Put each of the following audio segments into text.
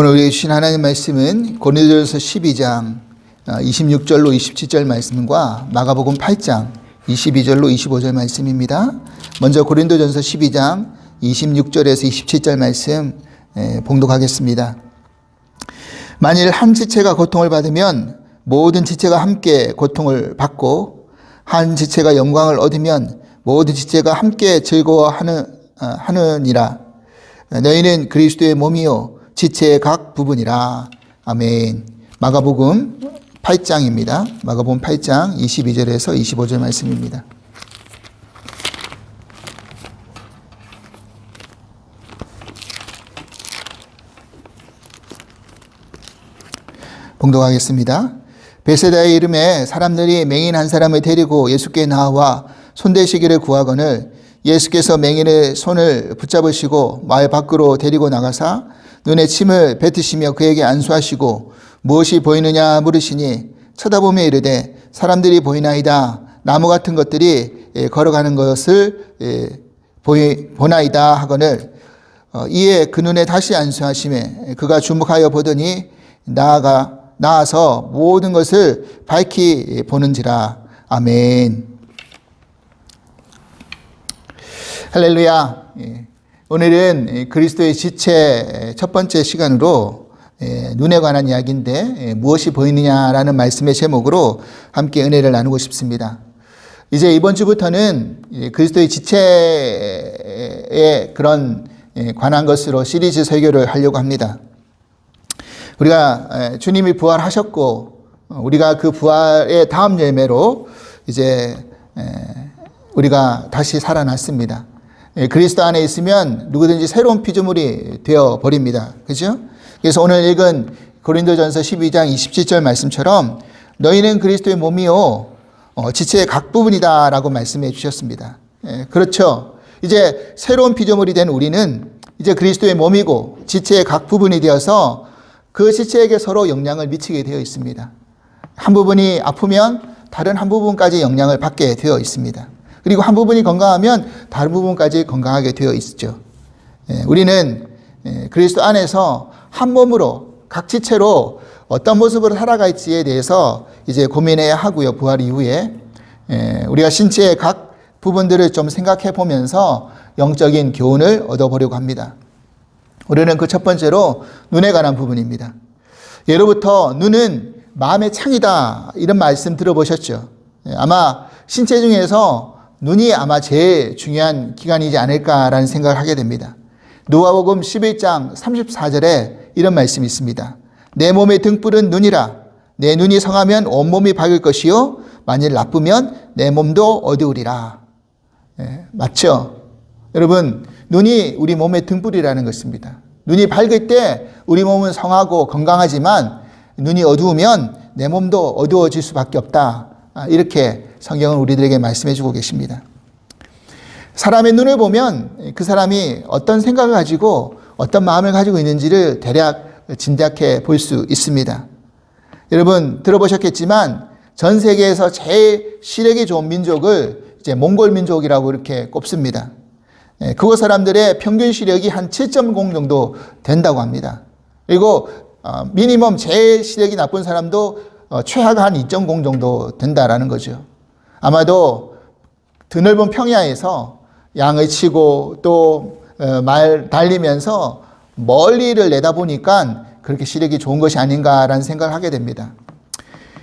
오늘 우리에게 주신 하나님의 말씀은 고린도전서 12장 26절로 27절 말씀과 마가복음 8장 22절로 25절 말씀입니다. 먼저 고린도전서 12장 26절에서 27절 말씀 봉독하겠습니다. 만일 한 지체가 고통을 받으면 모든 지체가 함께 고통을 받고, 한 지체가 영광을 얻으면 모든 지체가 함께 즐거워하느니라. 너희는 그리스도의 몸이요 지체의 각 부분이라. 아멘. 마가복음 8장입니다. 마가복음 8장 22절에서 25절 말씀입니다. 봉독하겠습니다. 베세다의 이름에 사람들이 맹인 한 사람을 데리고 예수께 나와 손대시기를 구하거늘 예수께서 맹인의 손을 붙잡으시고 마을 밖으로 데리고 나가사 눈에 침을 뱉으시며 그에게 안수하시고 무엇이 보이느냐 물으시니 쳐다보며 이르되 사람들이 보이나이다. 나무 같은 것들이 걸어가는 것을 보나이다 하거늘 이에 그 눈에 다시 안수하시매 그가 주목하여 보더니 나아서 모든 것을 밝히 보는지라. 아멘. 할렐루야. 오늘은 그리스도의 지체 첫 번째 시간으로 눈에 관한 이야기인데 무엇이 보이느냐라는 말씀의 제목으로 함께 은혜를 나누고 싶습니다. 이제 이번 주부터는 그리스도의 지체에 그런 관한 것으로 시리즈 설교를 하려고 합니다. 우리가 주님이 부활하셨고 우리가 그 부활의 다음 열매로 이제 우리가 다시 살아났습니다. 그리스도 안에 있으면 누구든지 새로운 피조물이 되어 버립니다. 그죠? 그래서 오늘 읽은 고린도전서 12장 27절 말씀처럼 너희는 그리스도의 몸이요 지체의 각 부분이다 라고 말씀해 주셨습니다. 그렇죠. 이제 새로운 피조물이 된 우리는 이제 그리스도의 몸이고 지체의 각 부분이 되어서 그 지체에게 서로 영향을 미치게 되어 있습니다. 한 부분이 아프면 다른 한 부분까지 영향을 받게 되어 있습니다. 그리고 한 부분이 건강하면 다른 부분까지 건강하게 되어 있죠. 우리는 그리스도 안에서 한 몸으로 각 지체로 어떤 모습으로 살아갈지에 대해서 이제 고민해야 하고요. 부활 이후에 우리가 신체의 각 부분들을 좀 생각해 보면서 영적인 교훈을 얻어보려고 합니다. 우리는 그 첫 번째로 눈에 관한 부분입니다. 예로부터 눈은 마음의 창이다 이런 말씀 들어보셨죠? 아마 신체 중에서 눈이 아마 제일 중요한 기관이지 않을까라는 생각을 하게 됩니다. 누가복음 11장 34절에 이런 말씀이 있습니다. 내 몸의 등불은 눈이라. 내 눈이 성하면 온몸이 밝을 것이요 만일 나쁘면 내 몸도 어두우리라. 맞죠? 여러분, 눈이 우리 몸의 등불이라는 것입니다. 눈이 밝을 때 우리 몸은 성하고 건강하지만 눈이 어두우면 내 몸도 어두워질 수밖에 없다. 이렇게 성경은 우리들에게 말씀해 주고 계십니다. 사람의 눈을 보면 그 사람이 어떤 생각을 가지고 어떤 마음을 가지고 있는지를 대략 짐작해 볼 수 있습니다. 여러분 들어보셨겠지만 전 세계에서 제일 시력이 좋은 민족을 이제 몽골 민족이라고 이렇게 꼽습니다. 그곳 사람들의 평균 시력이 한 7.0 정도 된다고 합니다. 그리고 미니멈 제일 시력이 나쁜 사람도 최하가 한 2.0 정도 된다라는 거죠. 아마도 드넓은 평야에서 양을 치고 또 말 달리면서 멀리를 내다보니까 그렇게 시력이 좋은 것이 아닌가라는 생각을 하게 됩니다.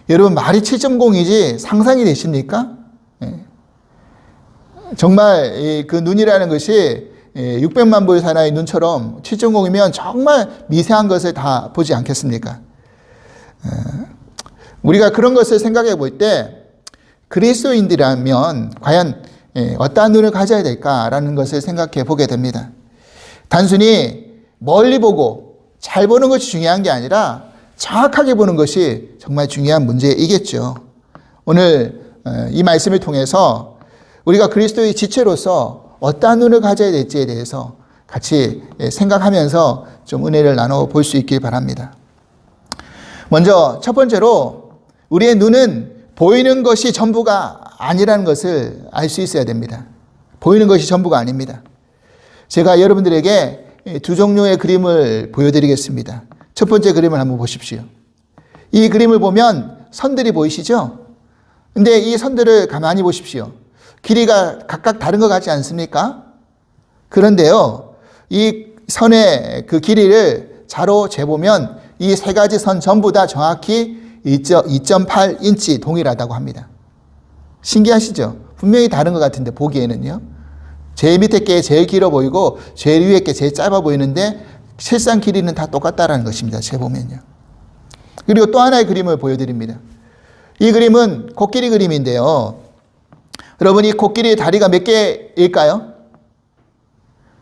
여러분 말이 7.0이지 상상이 되십니까? 정말 그 눈이라는 것이 600만 보의 사나이 눈처럼 7.0이면 정말 미세한 것을 다 보지 않겠습니까? 우리가 그런 것을 생각해 볼 때 그리스도인들이라면 과연 어떠한 눈을 가져야 될까라는 것을 생각해 보게 됩니다. 단순히 멀리 보고 잘 보는 것이 중요한 게 아니라 정확하게 보는 것이 정말 중요한 문제이겠죠. 오늘 이 말씀을 통해서 우리가 그리스도의 지체로서 어떠한 눈을 가져야 될지에 대해서 같이 생각하면서 좀 은혜를 나눠 볼 수 있길 바랍니다. 먼저 첫 번째로 우리의 눈은 보이는 것이 전부가 아니라는 것을 알 수 있어야 됩니다. 보이는 것이 전부가 아닙니다. 제가 여러분들에게 두 종류의 그림을 보여드리겠습니다. 첫 번째 그림을 한번 보십시오. 이 그림을 보면 선들이 보이시죠? 근데 이 선들을 가만히 보십시오. 길이가 각각 다른 것 같지 않습니까? 그런데요, 이 선의 그 길이를 자로 재보면 이 세 가지 선 전부 다 정확히 2.8인치 동일하다고 합니다. 신기하시죠? 분명히 다른 것 같은데 보기에는요. 제일 밑에 게 제일 길어 보이고 제일 위에 게 제일 짧아 보이는데 실상 길이는 다 똑같다라는 것입니다. 재보면요. 그리고 또 하나의 그림을 보여드립니다. 이 그림은 코끼리 그림인데요. 여러분, 이 코끼리의 다리가 몇 개일까요?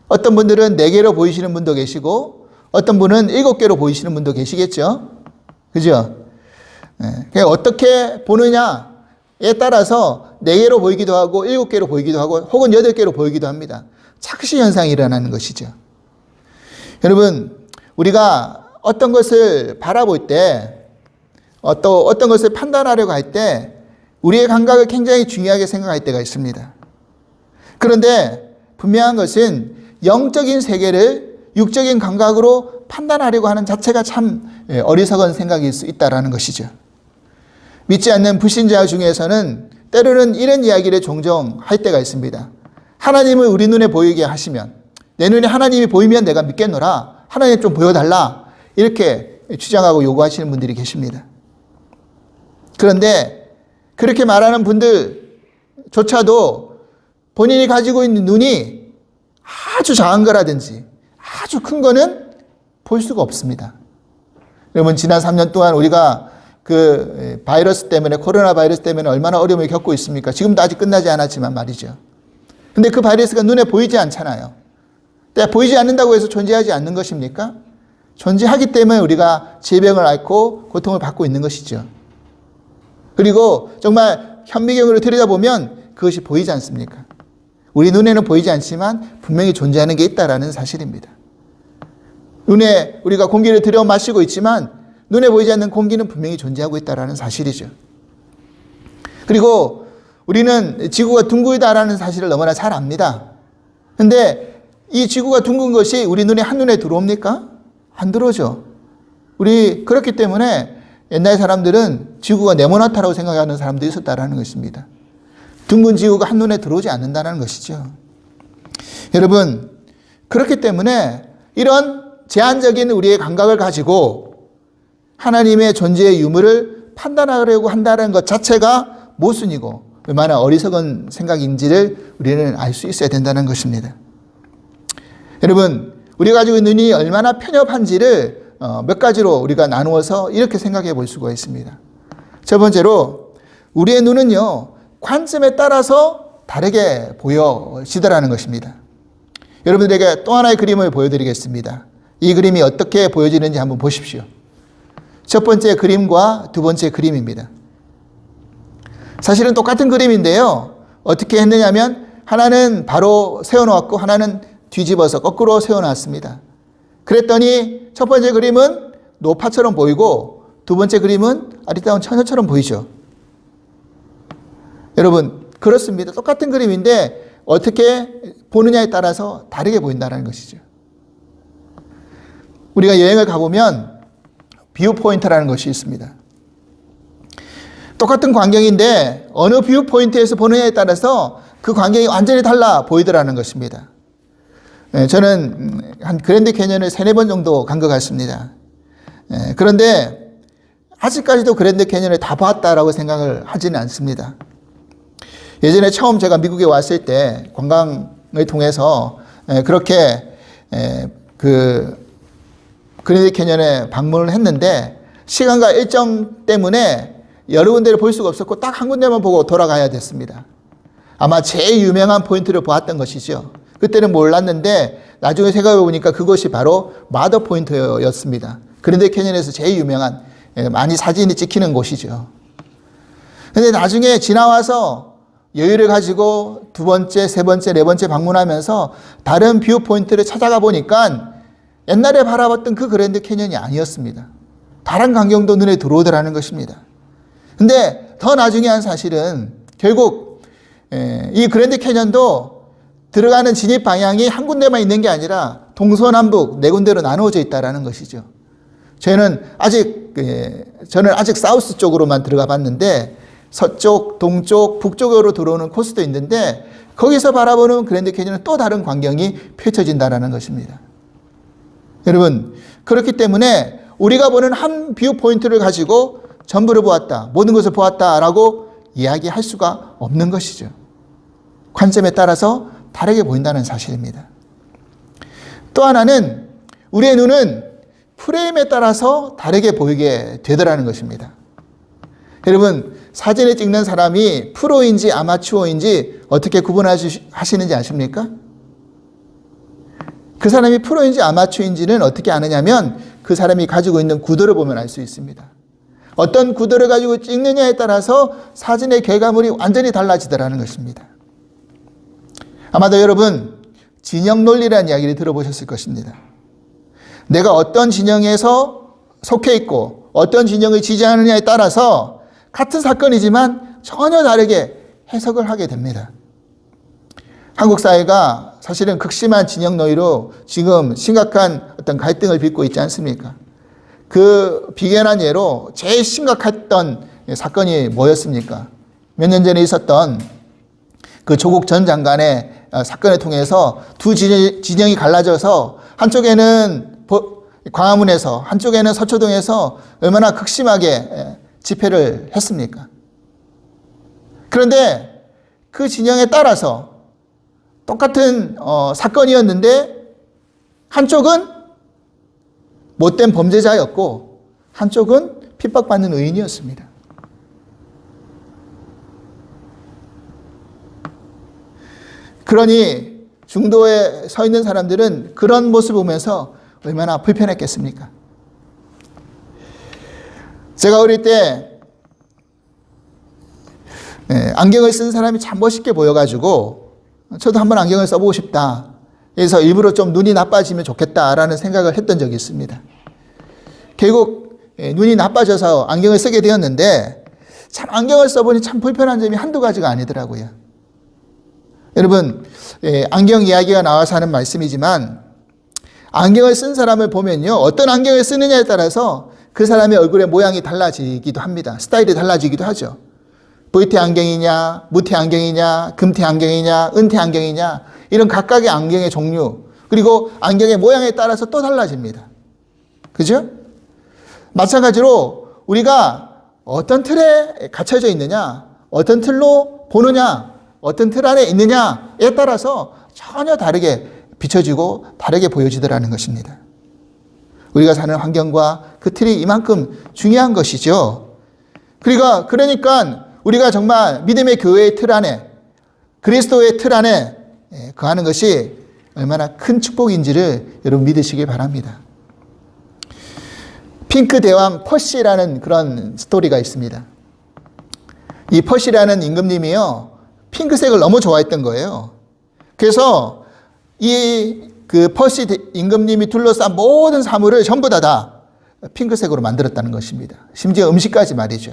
어떤 분들은 4개로 보이시는 분도 계시고 어떤 분은 7개로 보이시는 분도 계시겠죠. 그죠? 어떻게 보느냐에 따라서 4개로 보이기도 하고 7개로 보이기도 하고 혹은 8개로 보이기도 합니다. 착시 현상이 일어나는 것이죠. 여러분, 우리가 어떤 것을 바라볼 때 또 어떤 것을 판단하려고 할 때 우리의 감각을 굉장히 중요하게 생각할 때가 있습니다. 그런데 분명한 것은 영적인 세계를 육적인 감각으로 판단하려고 하는 자체가 참 어리석은 생각일 수 있다는 것이죠. 믿지 않는 불신자 중에서는 때로는 이런 이야기를 종종 할 때가 있습니다. 하나님을 우리 눈에 보이게 하시면, 내 눈에 하나님이 보이면 내가 믿겠노라, 하나님 좀 보여달라, 이렇게 주장하고 요구하시는 분들이 계십니다. 그런데 그렇게 말하는 분들조차도 본인이 가지고 있는 눈이 아주 작은 거라든지 아주 큰 거는 볼 수가 없습니다. 여러분, 지난 3년 동안 우리가 그 바이러스 때문에, 코로나 바이러스 때문에 얼마나 어려움을 겪고 있습니까? 지금도 아직 끝나지 않았지만 말이죠. 근데 그 바이러스가 눈에 보이지 않잖아요. 보이지 않는다고 해서 존재하지 않는 것입니까? 존재하기 때문에 우리가 질병을 앓고 고통을 받고 있는 것이죠. 그리고 정말 현미경으로 들여다보면 그것이 보이지 않습니까? 우리 눈에는 보이지 않지만 분명히 존재하는 게 있다는 사실입니다. 눈에 우리가 공기를 들여 마시고 있지만 눈에 보이지 않는 공기는 분명히 존재하고 있다는 사실이죠. 그리고 우리는 지구가 둥글다라는 사실을 너무나 잘 압니다. 그런데 이 지구가 둥근 것이 우리 눈에 한눈에 들어옵니까? 안 들어오죠. 우리 그렇기 때문에 옛날 사람들은 지구가 네모나타라고 생각하는 사람도 있었다는 것입니다. 둥근 지구가 한눈에 들어오지 않는다는 것이죠. 여러분, 그렇기 때문에 이런 제한적인 우리의 감각을 가지고 하나님의 존재의 유무를 판단하려고 한다는 것 자체가 모순이고 얼마나 어리석은 생각인지를 우리는 알 수 있어야 된다는 것입니다. 여러분, 우리가 가지고 있는 눈이 얼마나 편협한지를 몇 가지로 우리가 나누어서 이렇게 생각해 볼 수가 있습니다. 첫 번째로 우리의 눈은요, 관점에 따라서 다르게 보여지더라는 것입니다. 여러분들에게 또 하나의 그림을 보여드리겠습니다. 이 그림이 어떻게 보여지는지 한번 보십시오. 첫 번째 그림과 두 번째 그림입니다. 사실은 똑같은 그림인데요. 어떻게 했느냐면 하나는 바로 세워놓았고 하나는 뒤집어서 거꾸로 세워놨습니다. 그랬더니 첫 번째 그림은 노파처럼 보이고 두 번째 그림은 아리따운 처녀처럼 보이죠. 여러분, 그렇습니다. 똑같은 그림인데 어떻게 보느냐에 따라서 다르게 보인다는 것이죠. 우리가 여행을 가보면 뷰 포인트라는 것이 있습니다. 똑같은 광경인데 어느 뷰 포인트에서 보느냐에 따라서 그 광경이 완전히 달라 보이더라는 것입니다. 저는 한 그랜드 캐년을 3-4번 정도 간 것 같습니다. 그런데 아직까지도 그랜드 캐년을 다 봤다라고 생각을 하지는 않습니다. 예전에 처음 제가 미국에 왔을 때 관광을 통해서 그렇게 그랜드 캐년에 방문을 했는데 시간과 일정 때문에 여러 군데를 볼 수가 없었고 딱 한 군데만 보고 돌아가야 됐습니다. 아마 제일 유명한 포인트를 보았던 것이죠. 그때는 몰랐는데 나중에 생각해 보니까 그것이 바로 마더 포인트였습니다. 그랜드 캐년에서 제일 유명한, 많이 사진이 찍히는 곳이죠. 그런데 나중에 지나와서 여유를 가지고 두 번째, 세 번째, 네 번째 방문하면서 다른 뷰 포인트를 찾아가 보니까 옛날에 바라봤던 그 그랜드 캐년이 아니었습니다. 다른 광경도 눈에 들어오더라는 것입니다. 근데 더 나중에 한 사실은 결국 이 그랜드 캐년도 들어가는 진입 방향이 한 군데만 있는 게 아니라 동서남북 4군데로 나누어져 있다는 것이죠. 저는 아직 사우스 쪽으로만 들어가 봤는데 서쪽, 동쪽, 북쪽으로 들어오는 코스도 있는데 거기서 바라보는 그랜드 캐니언은 또 다른 광경이 펼쳐진다는 것입니다. 여러분, 그렇기 때문에 우리가 보는 한 뷰 포인트를 가지고 전부를 보았다, 모든 것을 보았다라고 이야기할 수가 없는 것이죠. 관점에 따라서 다르게 보인다는 사실입니다. 또 하나는 우리의 눈은 프레임에 따라서 다르게 보이게 되더라는 것입니다. 여러분, 사진을 찍는 사람이 프로인지 아마추어인지 어떻게 구분하시는지 아십니까? 그 사람이 프로인지 아마추어인지는 어떻게 아느냐면 그 사람이 가지고 있는 구도를 보면 알 수 있습니다. 어떤 구도를 가지고 찍느냐에 따라서 사진의 결과물이 완전히 달라지더라는 것입니다. 아마도 여러분, 진영 논리라는 이야기를 들어보셨을 것입니다. 내가 어떤 진영에서 속해 있고 어떤 진영을 지지하느냐에 따라서 같은 사건이지만 전혀 다르게 해석을 하게 됩니다. 한국 사회가 사실은 극심한 진영 논리로 지금 심각한 어떤 갈등을 빚고 있지 않습니까? 그 비견한 예로 제일 심각했던 사건이 뭐였습니까? 몇 년 전에 있었던 그 조국 전 장관의 사건을 통해서 두 진영이 갈라져서 한쪽에는 광화문에서 한쪽에는 서초동에서 얼마나 극심하게 집회를 했습니까? 그런데 그 진영에 따라서 똑같은 사건이었는데 한쪽은 못된 범죄자였고 한쪽은 핍박받는 의인이었습니다. 그러니 중도에 서 있는 사람들은 그런 모습을 보면서 얼마나 불편했겠습니까? 제가 어릴 때 안경을 쓴 사람이 참 멋있게 보여가지고 저도 한번 안경을 써보고 싶다. 그래서 일부러 좀 눈이 나빠지면 좋겠다라는 생각을 했던 적이 있습니다. 결국 눈이 나빠져서 안경을 쓰게 되었는데 참 안경을 써보니 참 불편한 점이 한두 가지가 아니더라고요. 여러분, 안경 이야기가 나와서 하는 말씀이지만 안경을 쓴 사람을 보면요, 어떤 안경을 쓰느냐에 따라서 그 사람의 얼굴의 모양이 달라지기도 합니다. 스타일이 달라지기도 하죠. V태 안경이냐, 무태 안경이냐, 금태 안경이냐, 은태 안경이냐, 이런 각각의 안경의 종류, 그리고 안경의 모양에 따라서 또 달라집니다. 그죠? 마찬가지로 우리가 어떤 틀에 갇혀져 있느냐, 어떤 틀로 보느냐, 어떤 틀 안에 있느냐에 따라서 전혀 다르게 비춰지고 다르게 보여지더라는 것입니다. 우리가 사는 환경과 그 틀이 이만큼 중요한 것이죠. 그러니까 우리가 정말 믿음의 교회의 틀 안에, 그리스도의 틀 안에 거하는 것이 얼마나 큰 축복인지를 여러분 믿으시기 바랍니다. 핑크 대왕 퍼시라는 그런 스토리가 있습니다. 이 퍼시라는 임금님이요, 핑크색을 너무 좋아했던 거예요. 그래서 그 퍼시 임금님이 둘러싼 모든 사물을 전부 다 핑크색으로 만들었다는 것입니다. 심지어 음식까지 말이죠.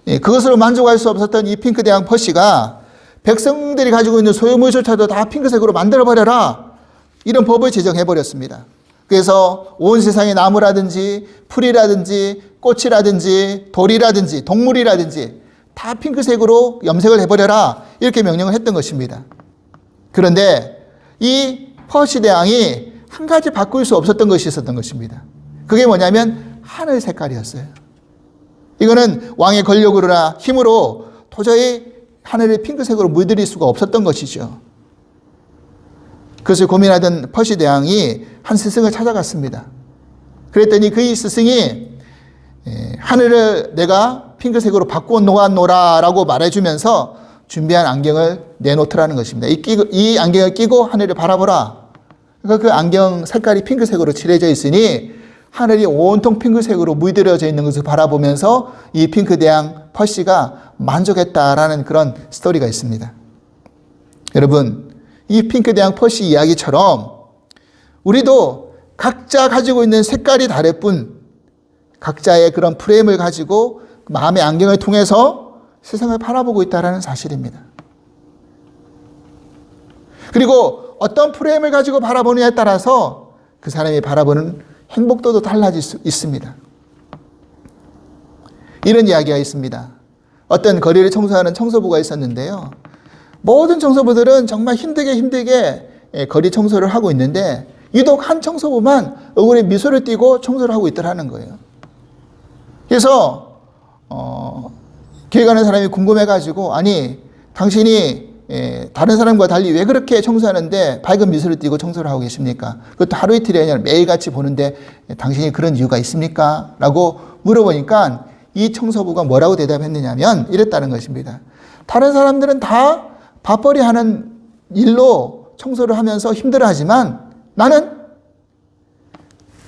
그것으로 만족할 수 없었던 이 핑크 대왕 퍼시가 백성들이 가지고 있는 소유물조차도 다 핑크색으로 만들어버려라, 이런 법을 제정해버렸습니다. 그래서 온 세상의 나무라든지 풀이라든지 꽃이라든지 돌이라든지 동물이라든지 다 핑크색으로 염색을 해버려라, 이렇게 명령을 했던 것입니다. 그런데 이 퍼시 대왕이 한 가지 바꿀 수 없었던 것이 있었던 것입니다. 그게 뭐냐면 하늘 색깔이었어요. 이거는 왕의 권력으로나 힘으로 도저히 하늘을 핑크색으로 물들일 수가 없었던 것이죠. 그것을 고민하던 퍼시 대왕이 한 스승을 찾아갔습니다. 그랬더니 그 스승이 하늘을 내가 핑크색으로 바꾸어 놓았노라라고 말해주면서 준비한 안경을 내놓더라는 것입니다. 이 안경을 끼고 하늘을 바라보라. 그러니까 그 안경 색깔이 핑크색으로 칠해져 있으니 하늘이 온통 핑크색으로 물들여져 있는 것을 바라보면서 이 핑크 대왕 퍼시가 만족했다라는 그런 스토리가 있습니다. 여러분, 이 핑크 대왕 퍼시 이야기처럼 우리도 각자 가지고 있는 색깔이 다를 뿐 각자의 그런 프레임을 가지고 마음의 안경을 통해서 세상을 바라보고 있다는 사실입니다. 그리고 어떤 프레임을 가지고 바라보느냐에 따라서 그 사람이 바라보는 행복도도 달라질 수 있습니다. 이런 이야기가 있습니다. 어떤 거리를 청소하는 청소부가 있었는데요. 모든 청소부들은 정말 힘들게 거리 청소를 하고 있는데 유독 한 청소부만 얼굴에 미소를 띠고 청소를 하고 있더라는 거예요. 그래서 교회 가는 사람이 궁금해가지고 아니 당신이 다른 사람과 달리 왜 그렇게 청소하는데 밝은 미소를 띠고 청소를 하고 계십니까? 그것도 하루 이틀이 아니라 매일같이 보는데 당신이 그런 이유가 있습니까? 라고 물어보니까 이 청소부가 뭐라고 대답했느냐면 이랬다는 것입니다. 다른 사람들은 다 밥벌이 하는 일로 청소를 하면서 힘들어하지만 나는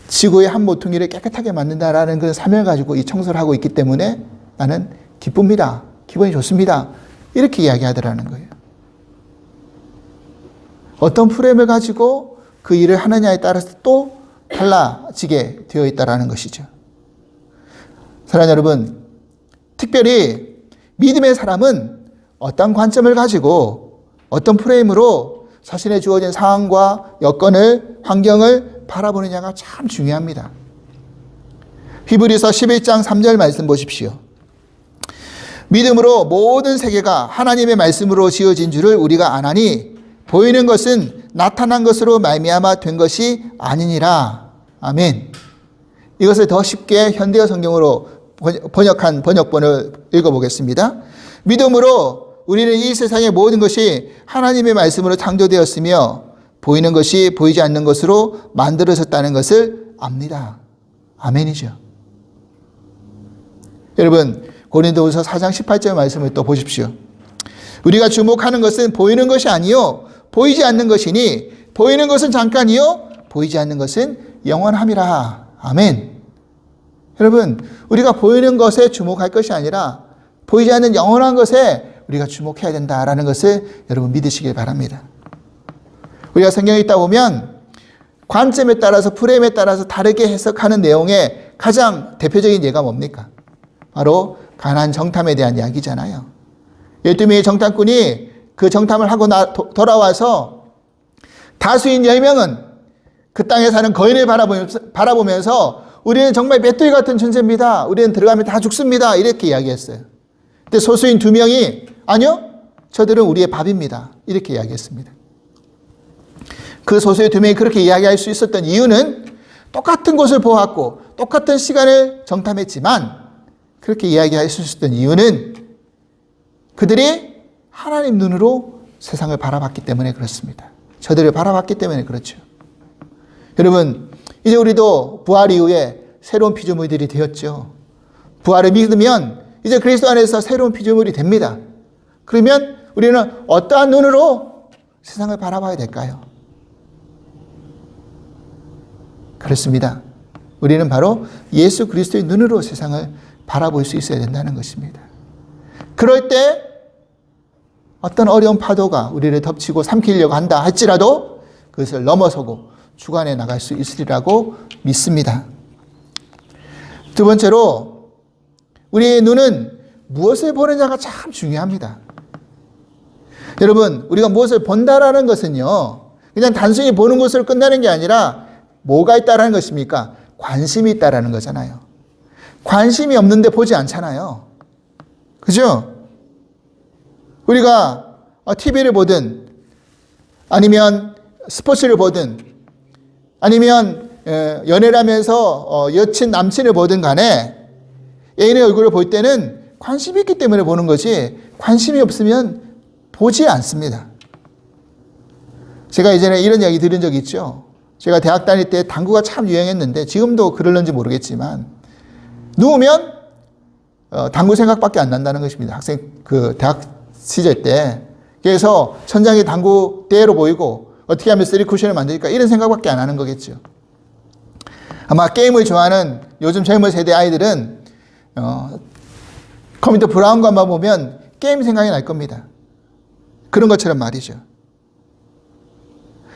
지구의 한 모퉁이를 깨끗하게 만든다라는 그 사명을 가지고 이 청소를 하고 있기 때문에 나는 기쁩니다. 기분이 좋습니다. 이렇게 이야기하더라는 거예요. 어떤 프레임을 가지고 그 일을 하느냐에 따라서 또 달라지게 되어 있다는 것이죠. 사랑하는 여러분, 특별히 믿음의 사람은 어떤 관점을 가지고 어떤 프레임으로 자신의 주어진 상황과 여건을, 환경을 바라보느냐가 참 중요합니다. 히브리서 11장 3절 말씀 보십시오. 믿음으로 모든 세계가 하나님의 말씀으로 지어진 줄을 우리가 아나니 보이는 것은 나타난 것으로 말미암아 된 것이 아니니라. 아멘. 이것을 더 쉽게 현대어 성경으로 번역한 번역본을 읽어보겠습니다. 믿음으로 우리는 이 세상의 모든 것이 하나님의 말씀으로 창조되었으며 보이는 것이 보이지 않는 것으로 만들어졌다는 것을 압니다. 아멘이죠. 여러분, 고린도후서 4장 18절 말씀을 또 보십시오. 우리가 주목하는 것은 보이는 것이 아니요 보이지 않는 것이니 보이는 것은 잠깐이요 보이지 않는 것은 영원함이라. 아멘. 여러분, 우리가 보이는 것에 주목할 것이 아니라 보이지 않는 영원한 것에 우리가 주목해야 된다라는 것을 여러분 믿으시길 바랍니다. 우리가 성경에 있다 보면 관점에 따라서 프레임에 따라서 다르게 해석하는 내용의 가장 대표적인 예가 뭡니까? 바로 가나안 정탐에 대한 이야기잖아요. 12명의 정탐꾼이 그 정탐을 하고 돌아와서 다수인 10명은 그 땅에 사는 거인을 바라보면서 우리는 정말 메뚜기 같은 존재입니다. 우리는 들어가면 다 죽습니다. 이렇게 이야기했어요. 근데 소수인 2명이 아니요, 저들은 우리의 밥입니다. 이렇게 이야기했습니다. 그 소수의 2명이 그렇게 이야기할 수 있었던 이유는 똑같은 곳을 보았고 똑같은 시간을 정탐했지만 그렇게 이야기할 수 있었던 이유는 그들이 하나님 눈으로 세상을 바라봤기 때문에 그렇습니다. 저들을 바라봤기 때문에 그렇죠. 여러분, 이제 우리도 부활 이후에 새로운 피조물들이 되었죠. 부활을 믿으면 이제 그리스도 안에서 새로운 피조물이 됩니다. 그러면 우리는 어떠한 눈으로 세상을 바라봐야 될까요? 그렇습니다. 우리는 바로 예수 그리스도의 눈으로 세상을 바라볼 수 있어야 된다는 것입니다. 그럴 때 어떤 어려운 파도가 우리를 덮치고 삼키려고 한다 할지라도 그것을 넘어서고 주관해 나갈 수 있으리라고 믿습니다. 두 번째로 우리의 눈은 무엇을 보느냐가 참 중요합니다. 여러분, 우리가 무엇을 본다라는 것은요, 그냥 단순히 보는 것으로 끝나는 게 아니라 뭐가 있다라는 것입니까? 관심이 있다라는 거잖아요. 관심이 없는데 보지 않잖아요. 그죠? 우리가 TV를 보든 아니면 스포츠를 보든 아니면 연애를 하면서 여친, 남친을 보든 간에 애인의 얼굴을 볼 때는 관심이 있기 때문에 보는 거지 관심이 없으면 보지 않습니다. 제가 예전에 이런 이야기 들은 적이 있죠. 제가 대학 다닐 때 당구가 참 유행했는데 지금도 그럴는지 모르겠지만 누우면 당구 생각밖에 안 난다는 것입니다. 대학 시절 때. 그래서 천장이 당구대로 보이고 어떻게 하면 3쿠션을 만들까 이런 생각밖에 안 하는 거겠죠. 아마 게임을 좋아하는 요즘 젊은 세대 아이들은 컴퓨터 브라운관만 보면 게임 생각이 날 겁니다. 그런 것처럼 말이죠.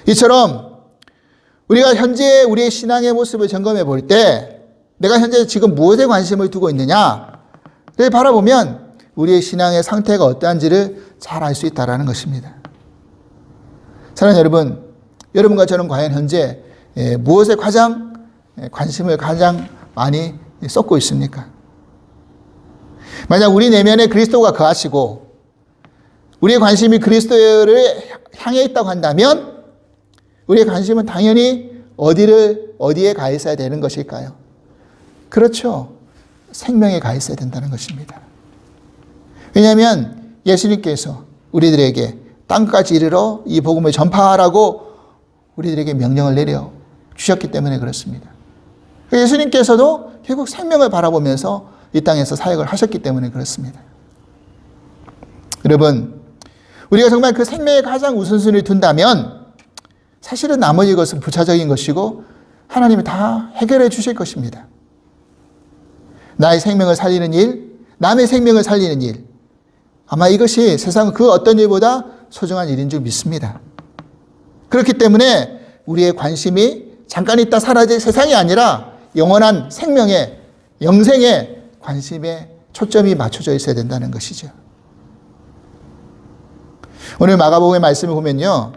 이처럼 우리가 현재 우리의 신앙의 모습을 점검해 볼 때 내가 현재 지금 무엇에 관심을 두고 있느냐를 바라보면 우리의 신앙의 상태가 어떠한지를 잘 알 수 있다는 것입니다. 사랑하는 여러분, 여러분과 저는 과연 현재 무엇에 가장 관심을 가장 많이 쏟고 있습니까? 만약 우리 내면에 그리스도가 거하시고 우리의 관심이 그리스도를 향해 있다고 한다면 우리의 관심은 당연히 어디에 가 있어야 되는 것일까요? 그렇죠. 생명에 가 있어야 된다는 것입니다. 왜냐하면 예수님께서 우리들에게 땅까지 이르러 이 복음을 전파하라고 우리들에게 명령을 내려 주셨기 때문에 그렇습니다. 예수님께서도 결국 생명을 바라보면서 이 땅에서 사역을 하셨기 때문에 그렇습니다. 여러분, 우리가 정말 그 생명에 가장 우선순위를 둔다면 사실은 나머지 것은 부차적인 것이고 하나님이 다 해결해 주실 것입니다. 나의 생명을 살리는 일, 남의 생명을 살리는 일, 아마 이것이 세상 그 어떤 일보다 소중한 일인 줄 믿습니다. 그렇기 때문에 우리의 관심이 잠깐 있다 사라질 세상이 아니라 영원한 생명의, 영생의 관심에 초점이 맞춰져 있어야 된다는 것이죠. 오늘 마가복음의 말씀을 보면요,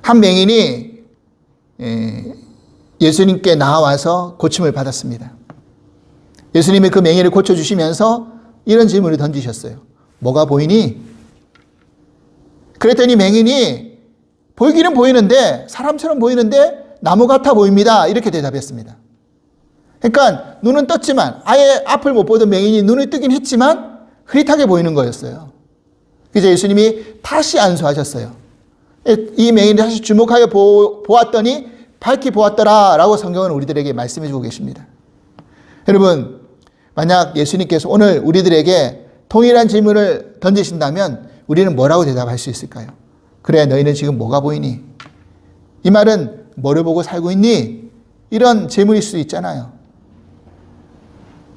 한 맹인이 예수님께 나와서 고침을 받았습니다. 예수님이 그 맹인을 고쳐주시면서 이런 질문을 던지셨어요. 뭐가 보이니? 그랬더니 맹인이 보이기는 보이는데, 사람처럼 보이는데 나무 같아 보입니다. 이렇게 대답했습니다. 그러니까 눈은 떴지만, 아예 앞을 못 보던 맹인이 눈을 뜨긴 했지만 흐릿하게 보이는 거였어요. 그래서 예수님이 다시 안수하셨어요. 이 맹인이 다시 주목하여 보았더니 밝히 보았더라 라고 성경은 우리들에게 말씀해 주고 계십니다. 여러분, 만약 예수님께서 오늘 우리들에게 동일한 질문을 던지신다면 우리는 뭐라고 대답할 수 있을까요? 그래, 너희는 지금 뭐가 보이니? 이 말은 뭐를 보고 살고 있니? 이런 질문일 수 있잖아요.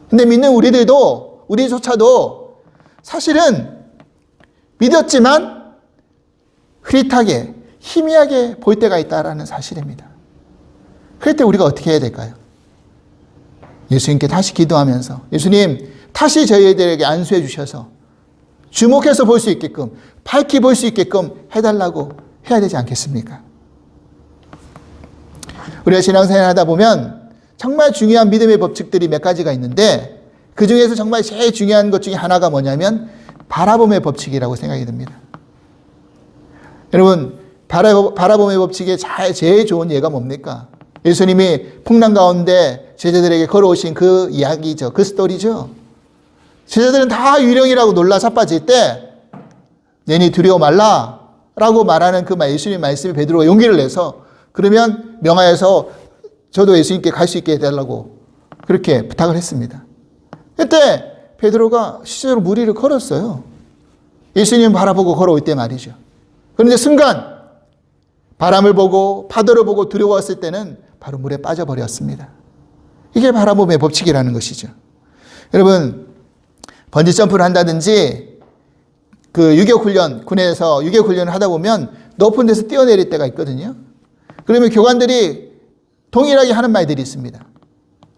근데 믿는 우리조차도 사실은 믿었지만 흐릿하게, 희미하게 볼 때가 있다는 사실입니다. 그럴 때 우리가 어떻게 해야 될까요? 예수님께 다시 기도하면서, 예수님 다시 저희들에게 안수해 주셔서 주목해서 볼 수 있게끔, 밝히 볼 수 있게끔 해달라고 해야 되지 않겠습니까? 우리가 신앙생활 하다 보면 정말 중요한 믿음의 법칙들이 몇 가지가 있는데 그 중에서 정말 제일 중요한 것 중에 하나가 뭐냐면 바라봄의 법칙이라고 생각이 듭니다. 여러분, 바라봄의 법칙의 제일 좋은 예가 뭡니까? 예수님이 풍랑 가운데 제자들에게 걸어오신 그 이야기죠. 그 스토리죠. 제자들은 다 유령이라고 놀라 자빠질 때 너희 두려워 말라 라고 말하는 그 예수님 말씀에 베드로가 용기를 내서 그러면 명하여서 저도 예수님께 갈 수 있게 해달라고 그렇게 부탁을 했습니다. 그때 베드로가 실제로 무리를 걸었어요. 예수님 바라보고 걸어올 때 말이죠. 그런데 순간 바람을 보고 파도를 보고 두려웠을 때는 바로 물에 빠져버렸습니다. 이게 바라봄의 법칙이라는 것이죠. 여러분, 번지점프를 한다든지 그 유격훈련, 군에서 유격훈련을 하다 보면 높은 데서 뛰어내릴 때가 있거든요. 그러면 교관들이 동일하게 하는 말들이 있습니다.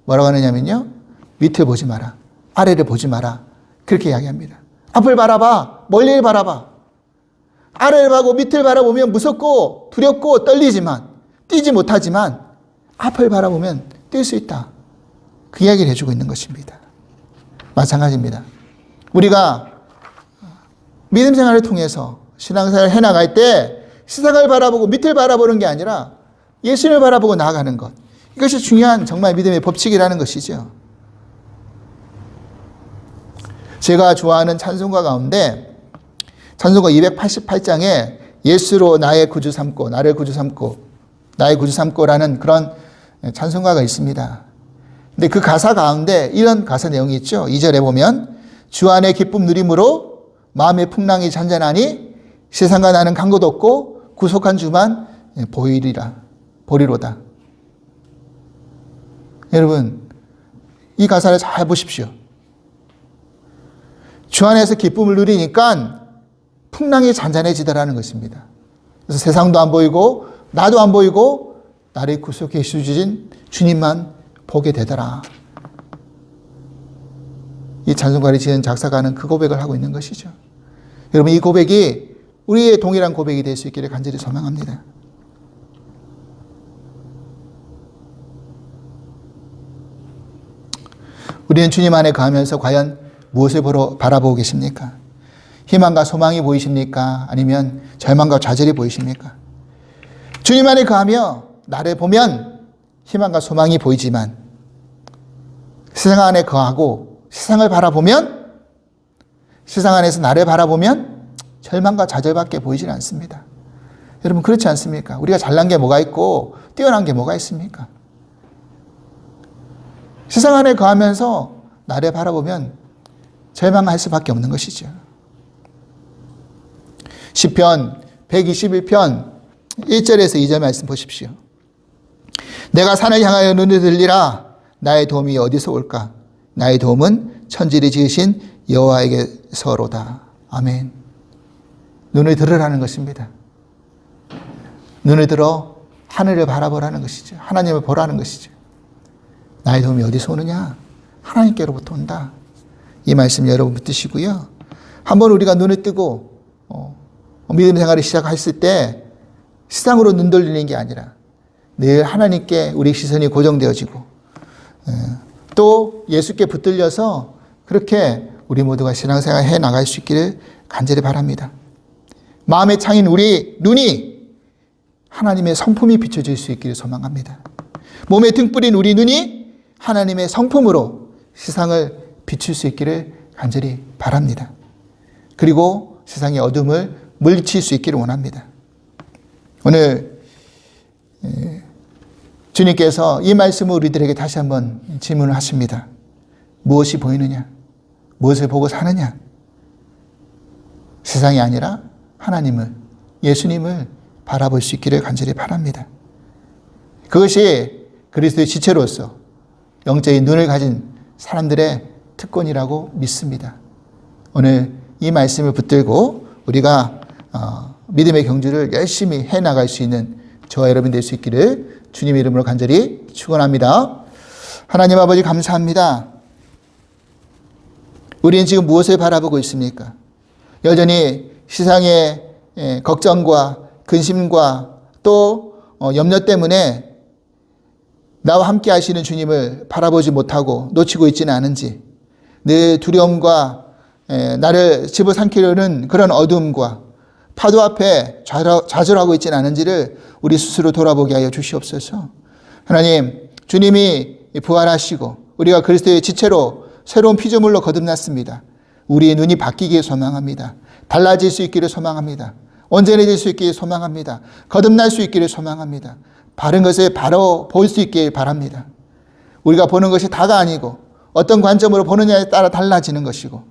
뭐라고 하느냐면요, 밑을 보지 마라, 아래를 보지 마라, 그렇게 이야기합니다. 앞을 바라봐, 멀리를 바라봐. 아래를 보고 밑을 바라보면 무섭고 두렵고 떨리지만, 뛰지 못하지만 앞을 바라보면 뛸 수 있다. 그 이야기를 해주고 있는 것입니다. 마찬가지입니다. 우리가 믿음 생활을 통해서 신앙생활을 해나갈 때 세상을 바라보고 밑을 바라보는 게 아니라 예수님을 바라보고 나아가는 것. 이것이 중요한 정말 믿음의 법칙이라는 것이죠. 제가 좋아하는 찬송가 가운데 찬송가 288장에 예수로 나의 구주 삼고, 나를 구주 삼고, 나의 구주 삼고라는 그런 찬송가가 있습니다. 근데 그 가사 가운데 이런 가사 내용이 있죠. 2절에 보면 주 안에 기쁨 누림으로 마음의 풍랑이 잔잔하니 세상과 나는 간 곳 없고 구속한 주만 보리로다. 여러분, 이 가사를 잘 보십시오. 주 안에서 기쁨을 누리니까 풍랑이 잔잔해지더라는 것입니다. 그래서 세상도 안 보이고 나도 안 보이고 나를 구속해 주신 주님만 보게 되더라. 이 찬송가를 지은 작사가는 그 고백을 하고 있는 것이죠. 여러분, 이 고백이 우리의 동일한 고백이 될 수 있기를 간절히 소망합니다. 우리는 주님 안에 거하면서 과연 무엇을 바라보고 계십니까? 희망과 소망이 보이십니까? 아니면 절망과 좌절이 보이십니까? 주님 안에 거하며 나를 보면 희망과 소망이 보이지만 세상 안에 거하고 세상을 바라보면, 세상 안에서 나를 바라보면 절망과 좌절밖에 보이질 않습니다. 여러분, 그렇지 않습니까? 우리가 잘난 게 뭐가 있고 뛰어난 게 뭐가 있습니까? 세상 안에 거하면서 나를 바라보면 절망할 수밖에 없는 것이죠. 시편 121편 1절에서 2절 말씀 보십시오. 내가 산을 향하여 눈을 들리라. 나의 도움이 어디서 올까? 나의 도움은 천지를 지으신 여호와에게서로다. 아멘. 눈을 들으라는 것입니다. 눈을 들어 하늘을 바라보라는 것이죠. 하나님을 보라는 것이죠. 나의 도움이 어디서 오느냐? 하나님께로부터 온다. 이 말씀 여러분 붙드시고요. 한번 우리가 눈을 뜨고 믿음 생활을 시작했을 때 세상으로 눈 돌리는 게 아니라 늘 하나님께 우리 시선이 고정되어지고 또 예수께 붙들려서 그렇게 우리 모두가 신앙생활 해 나갈 수 있기를 간절히 바랍니다. 마음의 창인 우리 눈이 하나님의 성품이 비춰질 수 있기를 소망합니다. 몸에 등불인 우리 눈이 하나님의 성품으로 세상을 비출 수 있기를 간절히 바랍니다. 그리고 세상의 어둠을 물리칠 수 있기를 원합니다. 오늘 주님께서 이 말씀을 우리들에게 다시 한번 질문을 하십니다. 무엇이 보이느냐? 무엇을 보고 사느냐? 세상이 아니라 하나님을, 예수님을 바라볼 수 있기를 간절히 바랍니다. 그것이 그리스도의 지체로서 영적인 눈을 가진 사람들의 특권이라고 믿습니다. 오늘 이 말씀을 붙들고 우리가 믿음의 경주를 열심히 해나갈 수 있는 저와 여러분 될 수 있기를 주님의 이름으로 간절히 축원합니다. 하나님 아버지 감사합니다. 우리는 지금 무엇을 바라보고 있습니까? 여전히 세상의 걱정과 근심과 또 염려 때문에 나와 함께 하시는 주님을 바라보지 못하고 놓치고 있지는 않은지, 내 두려움과 나를 집어삼키려는 그런 어둠과 파도 앞에 좌절하고 있지는 않은지를 우리 스스로 돌아보게 하여 주시옵소서. 하나님, 주님이 부활하시고 우리가 그리스도의 지체로 새로운 피조물로 거듭났습니다. 우리의 눈이 바뀌기를 소망합니다. 달라질 수 있기를 소망합니다. 온전해질 수 있기를 소망합니다. 거듭날 수 있기를 소망합니다. 바른 것을 바로 볼 수 있기를 바랍니다. 우리가 보는 것이 다가 아니고 어떤 관점으로 보느냐에 따라 달라지는 것이고,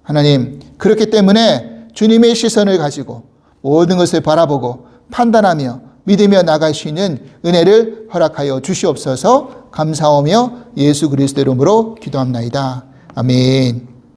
하나님, 그렇기 때문에 주님의 시선을 가지고 모든 것을 바라보고 판단하며 믿으며 나갈 수 있는 은혜를 허락하여 주시옵소서. 감사하며 예수 그리스도 이름으로 기도합나이다. 아멘.